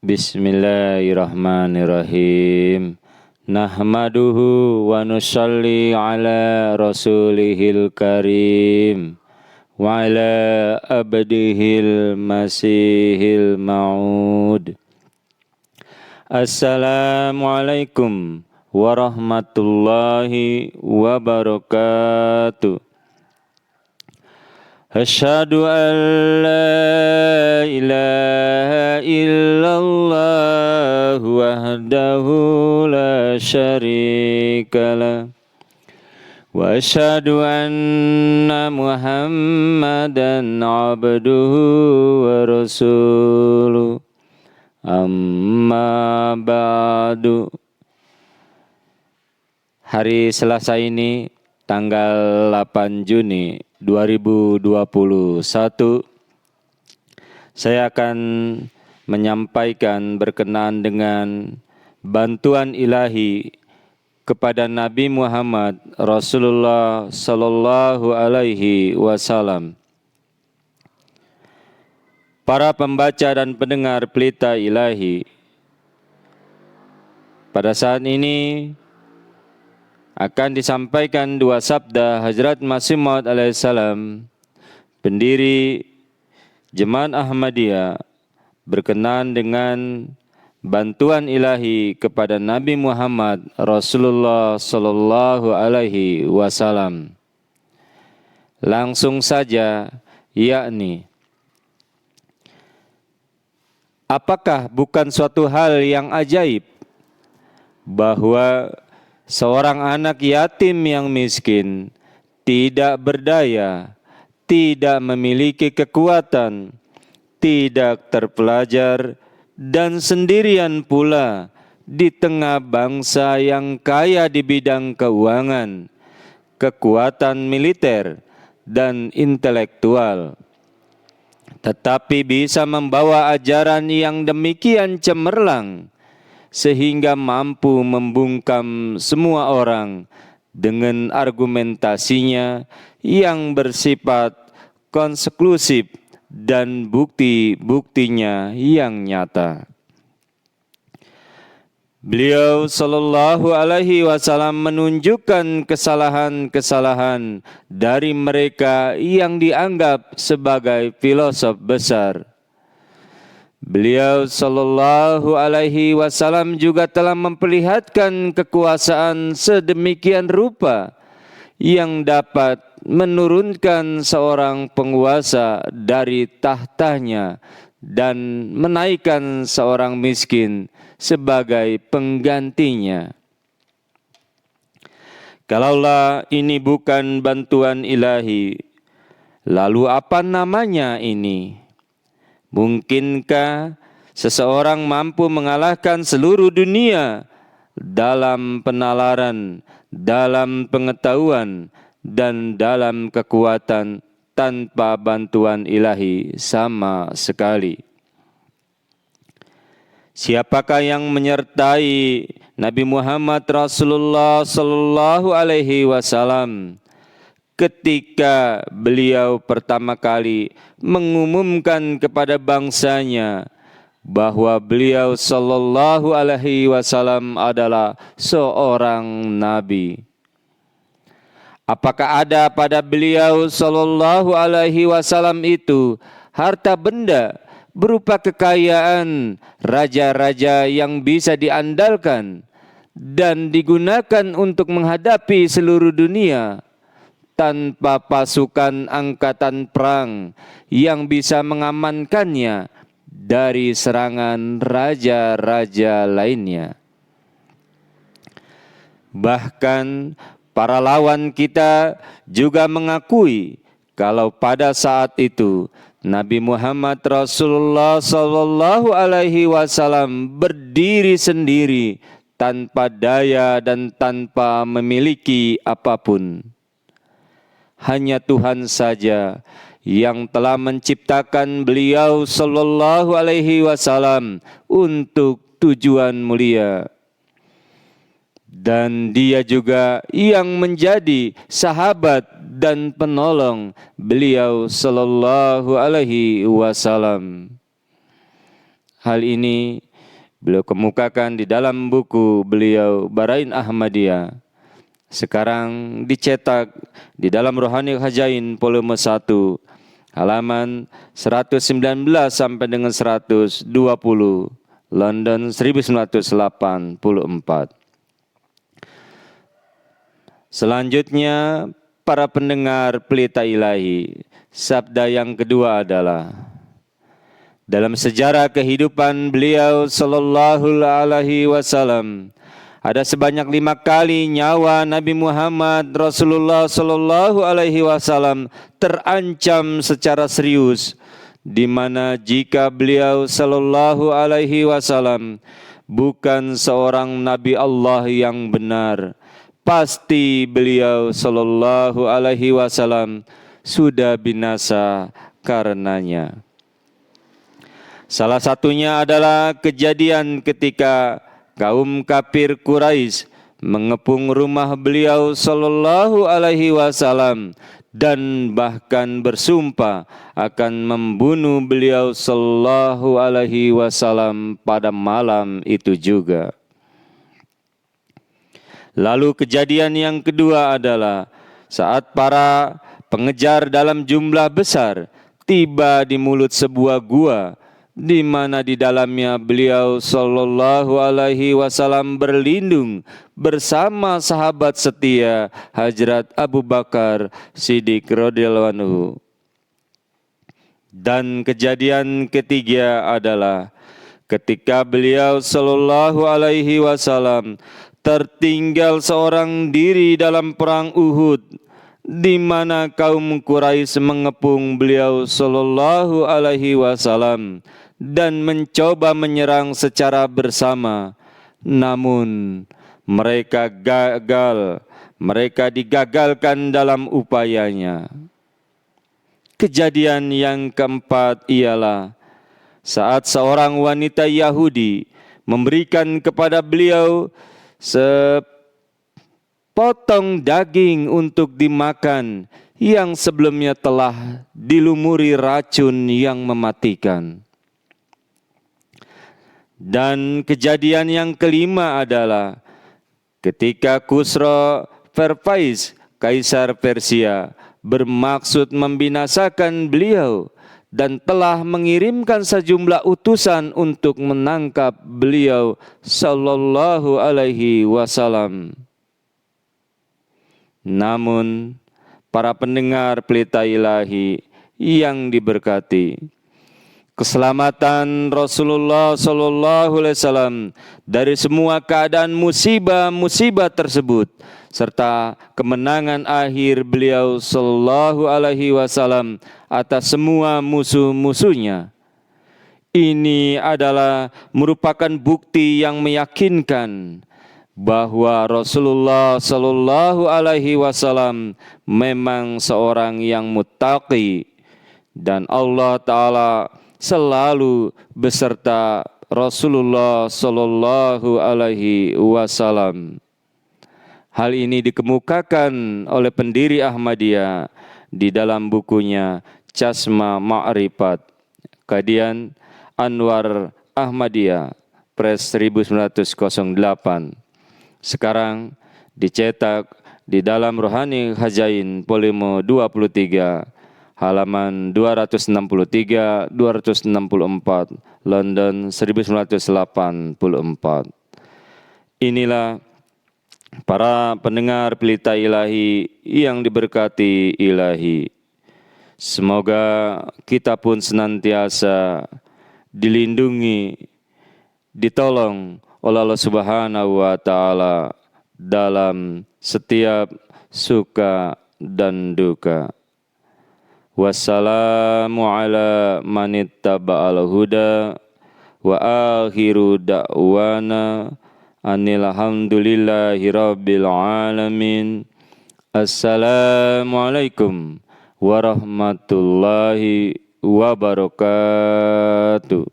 Bismillahirrahmanirrahim. Nahmaduhu wa nusalli ala rasulihil karim wa ala abdihil masihil ma'ud. Assalamualaikum warahmatullahi wabarakatuh. Asyhadu an la ilaha illallah wahdahu la syarikalah wa asyhadu anna Muhammadan abduhu wa rasuluh. Amma ba'du. Hari Selasa ini tanggal 8 Juni 2021, saya akan menyampaikan berkenaan dengan bantuan ilahi kepada Nabi Muhammad Rasulullah Sallallahu Alaihi Wasallam. Para pembaca dan pendengar pelita ilahi, pada saat ini akan disampaikan dua sabda Hazrat Masih Maud alaihissalam, pendiri Jemaat Ahmadiyah, berkenaan dengan bantuan ilahi kepada Nabi Muhammad Rasulullah Sallallahu Alaihi Wasallam. Langsung saja, yakni, apakah bukan suatu hal yang ajaib bahwa seorang anak yatim yang miskin, tidak berdaya, tidak memiliki kekuatan, tidak terpelajar, dan sendirian pula di tengah bangsa yang kaya di bidang keuangan, kekuatan militer, dan intelektual, tetapi bisa membawa ajaran yang demikian cemerlang sehingga mampu membungkam semua orang dengan argumentasinya yang bersifat konklusif dan bukti-buktinya yang nyata. Beliau Sallallahu Alaihi Wasallam menunjukkan kesalahan-kesalahan dari mereka yang dianggap sebagai filosof besar. Beliau Sallallahu Alaihi Wasallam juga telah memperlihatkan kekuasaan sedemikian rupa yang dapat menurunkan seorang penguasa dari tahtanya dan menaikkan seorang miskin sebagai penggantinya. Kalaulah ini bukan bantuan ilahi, lalu apa namanya ini? Mungkinkah seseorang mampu mengalahkan seluruh dunia dalam penalaran, dalam pengetahuan, dan dalam kekuatan tanpa bantuan ilahi sama sekali? Siapakah yang menyertai Nabi Muhammad Rasulullah Sallallahu Alaihi Wasallam ketika beliau pertama kali mengumumkan kepada bangsanya bahwa beliau Sallallahu Alaihi Wasallam adalah seorang nabi? Apakah ada pada beliau Sallallahu Alaihi Wasallam itu harta benda berupa kekayaan raja-raja yang bisa diandalkan dan digunakan untuk menghadapi seluruh dunia, tanpa pasukan angkatan perang yang bisa mengamankannya dari serangan raja-raja lainnya? Bahkan para lawan kita juga mengakui kalau pada saat itu Nabi Muhammad Rasulullah Sallallahu Alaihi Wasallam berdiri sendiri tanpa daya dan tanpa memiliki apapun. Hanya Tuhan saja yang telah menciptakan beliau Sallallahu Alaihi Wasallam untuk tujuan mulia. Dan dia juga yang menjadi sahabat dan penolong beliau Sallallahu Alaihi Wasallam. Hal ini beliau kemukakan di dalam buku beliau Barain Ahmadiyah. Sekarang dicetak di dalam Rohani Khazain volume 1 halaman 119 sampai dengan 120, London 1984. Selanjutnya, para pendengar Pelita Ilahi, sabda yang kedua adalah, dalam sejarah kehidupan beliau sallallahu alaihi wasallam, ada sebanyak 5 kali nyawa Nabi Muhammad Rasulullah sallallahu alaihi wasallam terancam secara serius, di mana jika beliau sallallahu alaihi wasallam bukan seorang nabi Allah yang benar, pasti beliau sallallahu alaihi wasallam sudah binasa karenanya. Salah satunya adalah kejadian ketika kaum kafir Quraisy mengepung rumah beliau sallallahu alaihi wasallam dan bahkan bersumpah akan membunuh beliau sallallahu alaihi wasallam pada malam itu juga. Lalu kejadian yang kedua adalah saat para pengejar dalam jumlah besar tiba di mulut sebuah gua, di mana di dalamnya beliau sallallahu alaihi wasallam berlindung bersama sahabat setia Hazrat Abu Bakar Siddiq radhiyallahu anhu. Dan kejadian ketiga adalah ketika beliau sallallahu alaihi wasallam tertinggal seorang diri dalam perang Uhud, di mana kaum Quraisy mengepung beliau sallallahu alaihi wasallam dan mencoba menyerang secara bersama, namun mereka digagalkan dalam upayanya. Kejadian yang keempat ialah saat seorang wanita Yahudi memberikan kepada beliau sepotong daging untuk dimakan yang sebelumnya telah dilumuri racun yang mematikan. Dan kejadian yang kelima adalah ketika Khusro Pervais, Kaisar Persia, bermaksud membinasakan beliau dan telah mengirimkan sejumlah utusan untuk menangkap beliau sallallahu alaihi wasallam. Namun, para pendengar Pelita Ilahi yang diberkati, keselamatan Rasulullah sallallahu alaihi wasallam dari semua keadaan musibah-musibah tersebut serta kemenangan akhir beliau sallallahu alaihi wasallam atas semua musuh-musuhnya, ini adalah merupakan bukti yang meyakinkan bahwa Rasulullah sallallahu alaihi wasallam memang seorang yang muttaqi dan Allah Ta'ala selalu beserta Rasulullah sallallahu alaihi wasallam. Hal ini dikemukakan oleh pendiri Ahmadiyah di dalam bukunya Chashma Ma'rifat, kajian Anwar Ahmadiyah, Press 1908. Sekarang dicetak di dalam Rohani Khazain volume 23 halaman 263, 264, London 1984. Inilah para pendengar Pelita Ilahi yang diberkati Ilahi. Semoga kita pun senantiasa dilindungi, ditolong oleh Allah Subhanahu wa Ta'ala dalam setiap suka dan duka. Wassalamu ala manittaba'al huda wa akhiru da'wana anil hamdulillahi rabbil alamin. Assalamualaikum warahmatullahi wabarakatuh.